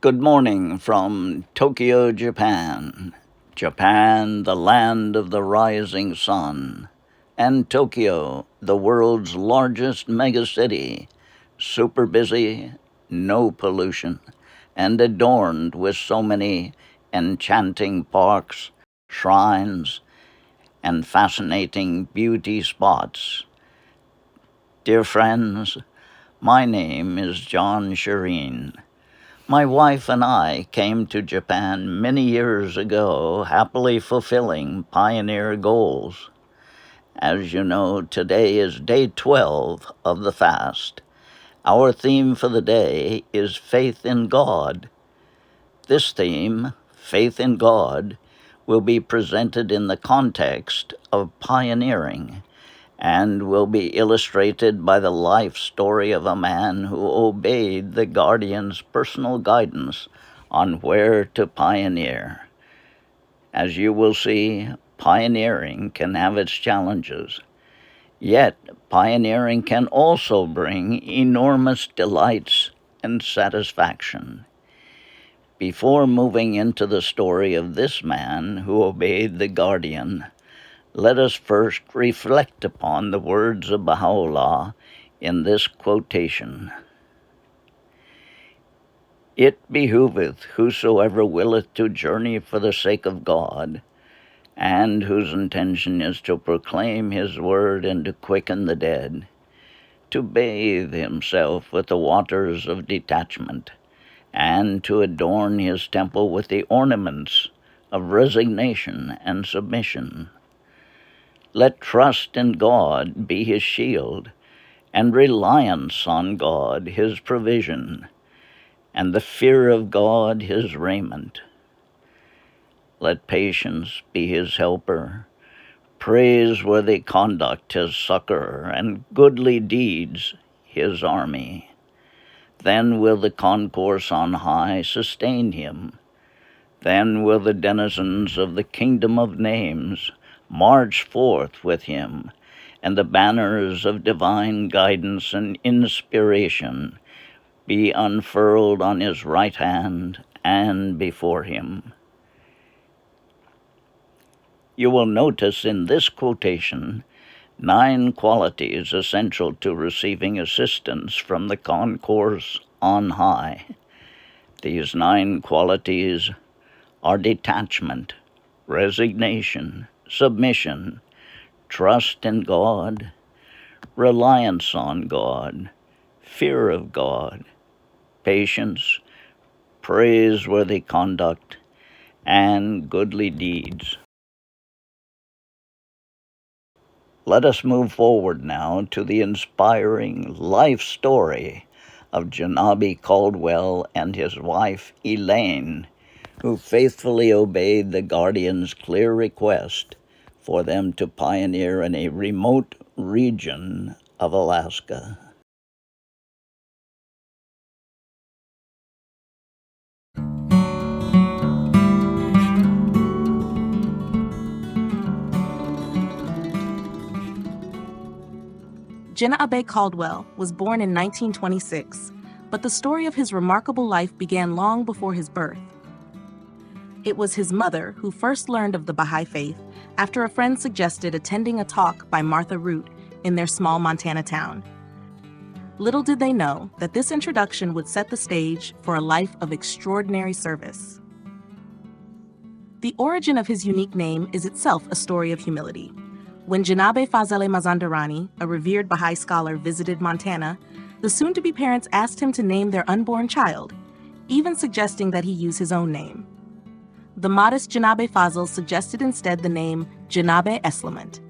Good morning from Tokyo, Japan. Japan, the land of the rising sun. And Tokyo, the world's largest megacity. Super busy, no pollution, and adorned with so many enchanting parks, shrines, and fascinating beauty spots. Dear friends, my name is John Shireen. My wife and I came to Japan many years ago, happily fulfilling pioneer goals. As you know, today is day 12 of the fast. Our theme for the day is faith in God. This theme, faith in God, will be presented in the context of pioneering and will be illustrated by the life story of a man who obeyed the guardian's personal guidance on where to pioneer. As you will see, pioneering can have its challenges. Yet, pioneering can also bring enormous delights and satisfaction. Before moving into the story of this man who obeyed the guardian, let us first reflect upon the words of Baha'u'llah in this quotation. It behooveth whosoever willeth to journey for the sake of God, and whose intention is to proclaim his word and to quicken the dead, to bathe himself with the waters of detachment, and to adorn his temple with the ornaments of resignation and submission. Let trust in God be his shield, and reliance on God his provision, and the fear of God his raiment. Let patience be his helper, praiseworthy conduct his succor, and goodly deeds his army. Then will the concourse on high sustain him. Then will the denizens of the kingdom of names march forth with him, and the banners of divine guidance and inspiration be unfurled on his right hand and before him. You will notice in this quotation 9 qualities essential to receiving assistance from the concourse on high. These 9 qualities are detachment, resignation, submission, trust in God, reliance on God, fear of God, patience, praiseworthy conduct, and goodly deeds. Let us move forward now to the inspiring life story of Jenabe Caldwell and his wife Elaine, who faithfully obeyed the guardian's clear request for them to pioneer in a remote region of Alaska. Jenabe Caldwell was born in 1926, but the story of his remarkable life began long before his birth. It was his mother who first learned of the Baha'i faith after a friend suggested attending a talk by Martha Root in their small Montana town. Little did they know that this introduction would set the stage for a life of extraordinary service. The origin of his unique name is itself a story of humility. When Jenabe Fazale Mazandarani, a revered Baha'i scholar, visited Montana, the soon-to-be parents asked him to name their unborn child, even suggesting that he use his own name. The modest Jenabe Fazal suggested instead the name Jenabe Eslamant.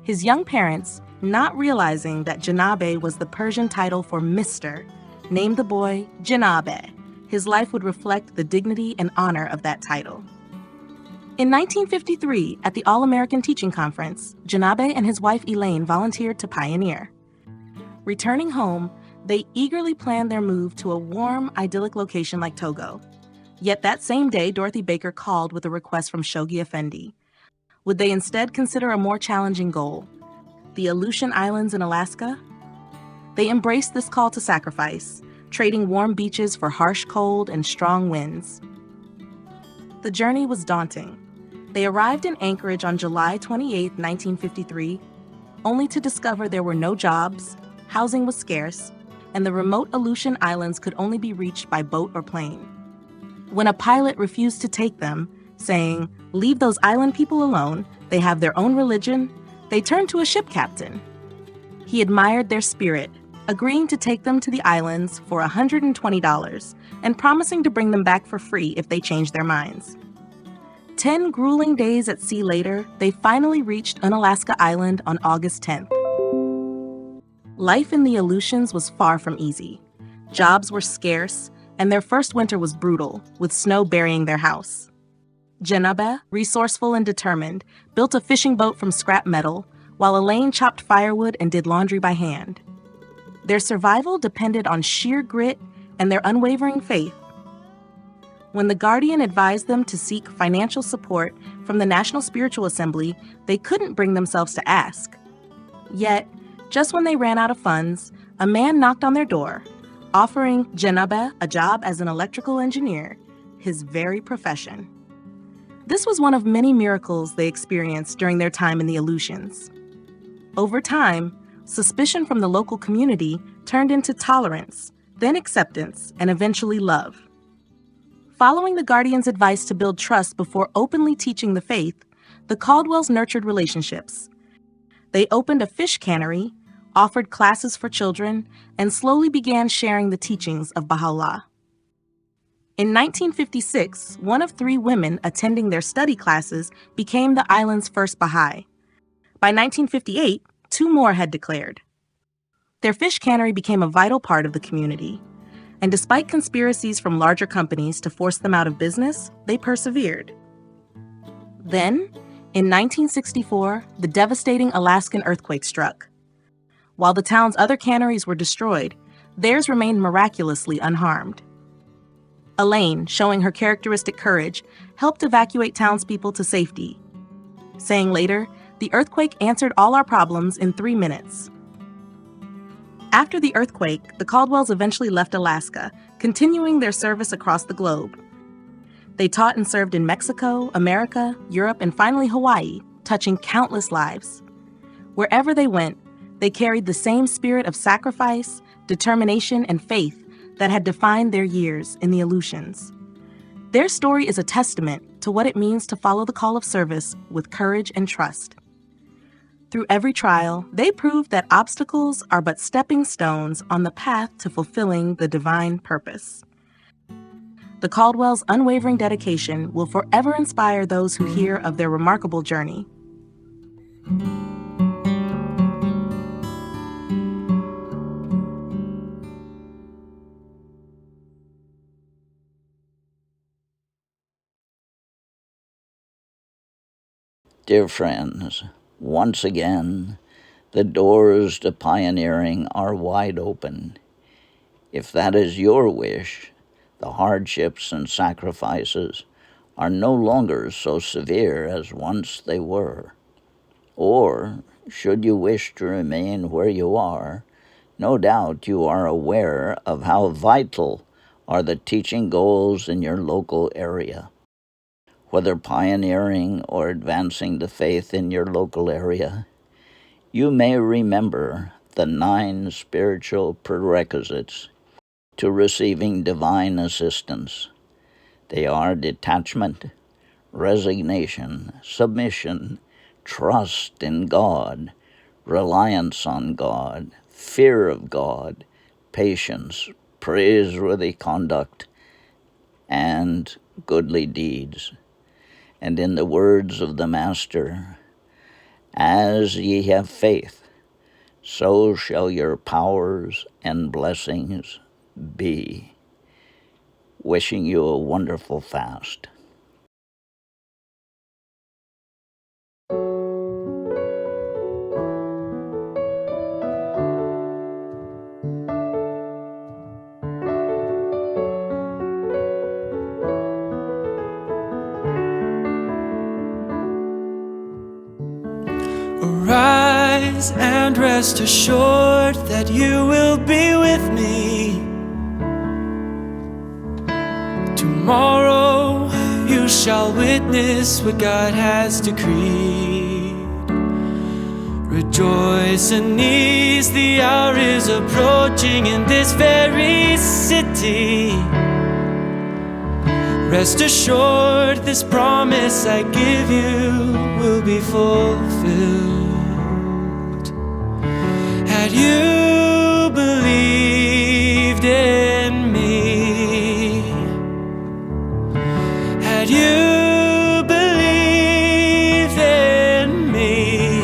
His young parents, not realizing that Jenabe was the Persian title for Mr., named the boy Jenabe. His life would reflect the dignity and honor of that title. In 1953, at the All-American Teaching Conference, Jenabe and his wife Elaine volunteered to pioneer. Returning home, they eagerly planned their move to a warm, idyllic location like Togo. Yet that same day, Dorothy Baker called with a request from Shoghi Effendi. Would they instead consider a more challenging goal, the Aleutian Islands in Alaska? They embraced this call to sacrifice, trading warm beaches for harsh cold and strong winds. The journey was daunting. They arrived in Anchorage on July 28, 1953, only to discover there were no jobs, housing was scarce, and the remote Aleutian Islands could only be reached by boat or plane. When a pilot refused to take them, saying, "Leave those island people alone, they have their own religion," they turned to a ship captain. He admired their spirit, agreeing to take them to the islands for $120 and promising to bring them back for free if they changed their minds. 10 grueling days at sea later, they finally reached Unalaska Island on August 10th. Life in the Aleutians was far from easy. Jobs were scarce, and their first winter was brutal, with snow burying their house. Jenabe, resourceful and determined, built a fishing boat from scrap metal, while Elaine chopped firewood and did laundry by hand. Their survival depended on sheer grit and their unwavering faith. When the Guardian advised them to seek financial support from the National Spiritual Assembly, they couldn't bring themselves to ask. Yet, just when they ran out of funds, a man knocked on their door, offering Jenabe a job as an electrical engineer, his very profession. This was one of many miracles they experienced during their time in the Aleutians. Over time, suspicion from the local community turned into tolerance, then acceptance, and eventually love. Following the Guardian's advice to build trust before openly teaching the faith, the Caldwells nurtured relationships. They opened a fish cannery, offered classes for children, and slowly began sharing the teachings of Baha'u'llah. In 1956, one of 3 women attending their study classes became the island's first Baha'i. By 1958, 2 more had declared. Their fish cannery became a vital part of the community, and despite conspiracies from larger companies to force them out of business, they persevered. Then, in 1964, the devastating Alaskan earthquake struck. While the town's other canneries were destroyed, theirs remained miraculously unharmed. Elaine, showing her characteristic courage, helped evacuate townspeople to safety, saying later, "The earthquake answered all our problems in 3 minutes." After the earthquake, the Caldwells eventually left Alaska, continuing their service across the globe. They taught and served in Mexico, America, Europe, and finally Hawaii, touching countless lives. Wherever they went, they carried the same spirit of sacrifice, determination, and faith that had defined their years in the Aleutians. Their story is a testament to what it means to follow the call of service with courage and trust. Through every trial, they proved that obstacles are but stepping stones on the path to fulfilling the divine purpose. The Caldwells' unwavering dedication will forever inspire those who hear of their remarkable journey. Dear friends, once again, the doors to pioneering are wide open. If that is your wish, the hardships and sacrifices are no longer so severe as once they were. Or, should you wish to remain where you are, no doubt you are aware of how vital are the teaching goals in your local area. Whether pioneering or advancing the faith in your local area, you may remember the 9 spiritual prerequisites to receiving divine assistance. They are detachment, resignation, submission, trust in God, reliance on God, fear of God, patience, praiseworthy conduct, and goodly deeds. And in the words of the Master, "As ye have faith, so shall your powers and blessings be." Wishing you a wonderful fast. Arise and rest assured that you will be with me Tomorrow you shall witness what God has decreed. Rejoice and ease, the hour is approaching in this very city. Rest assured, this promise I give you will be fulfilled. Had you believed in me, had you believed in me,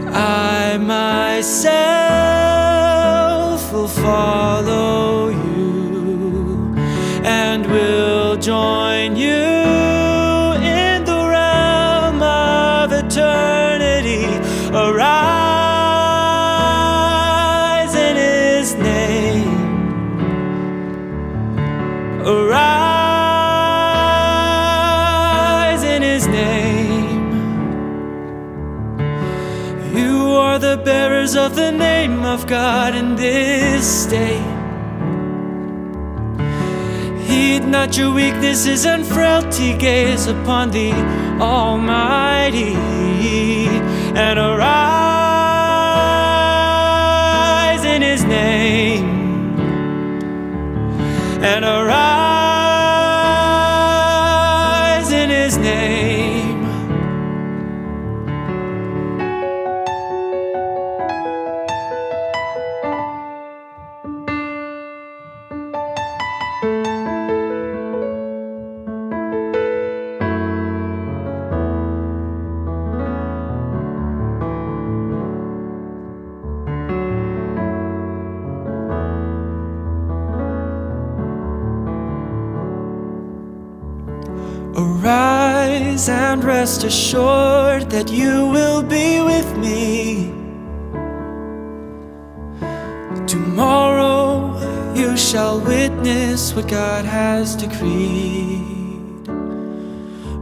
I myself will follow you and will join you in the realm of eternity. Arise in His name. Arise in His name. You are the bearers of the name of God in this day. Heed not your weaknesses and frailty, gaze upon the Almighty, and arise in His name, and arise in His name. Arise and rest assured that you will be with me. Tomorrow you shall witness what God has decreed.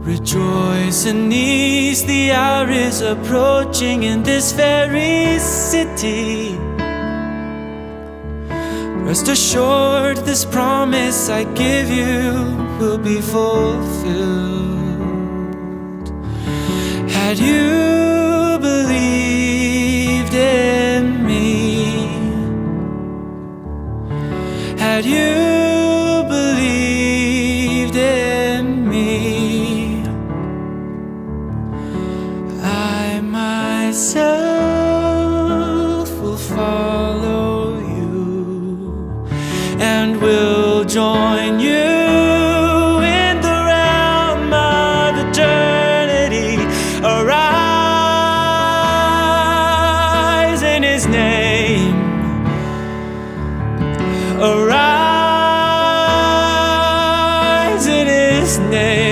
Rejoice and ease, the hour is approaching in this very city. Rest assured, this promise I give you will be fulfilled. Had you believed in me, had you believed in me, I myself will follow you and will join you in the realm of eternity. Arise in His name. Arise in His name.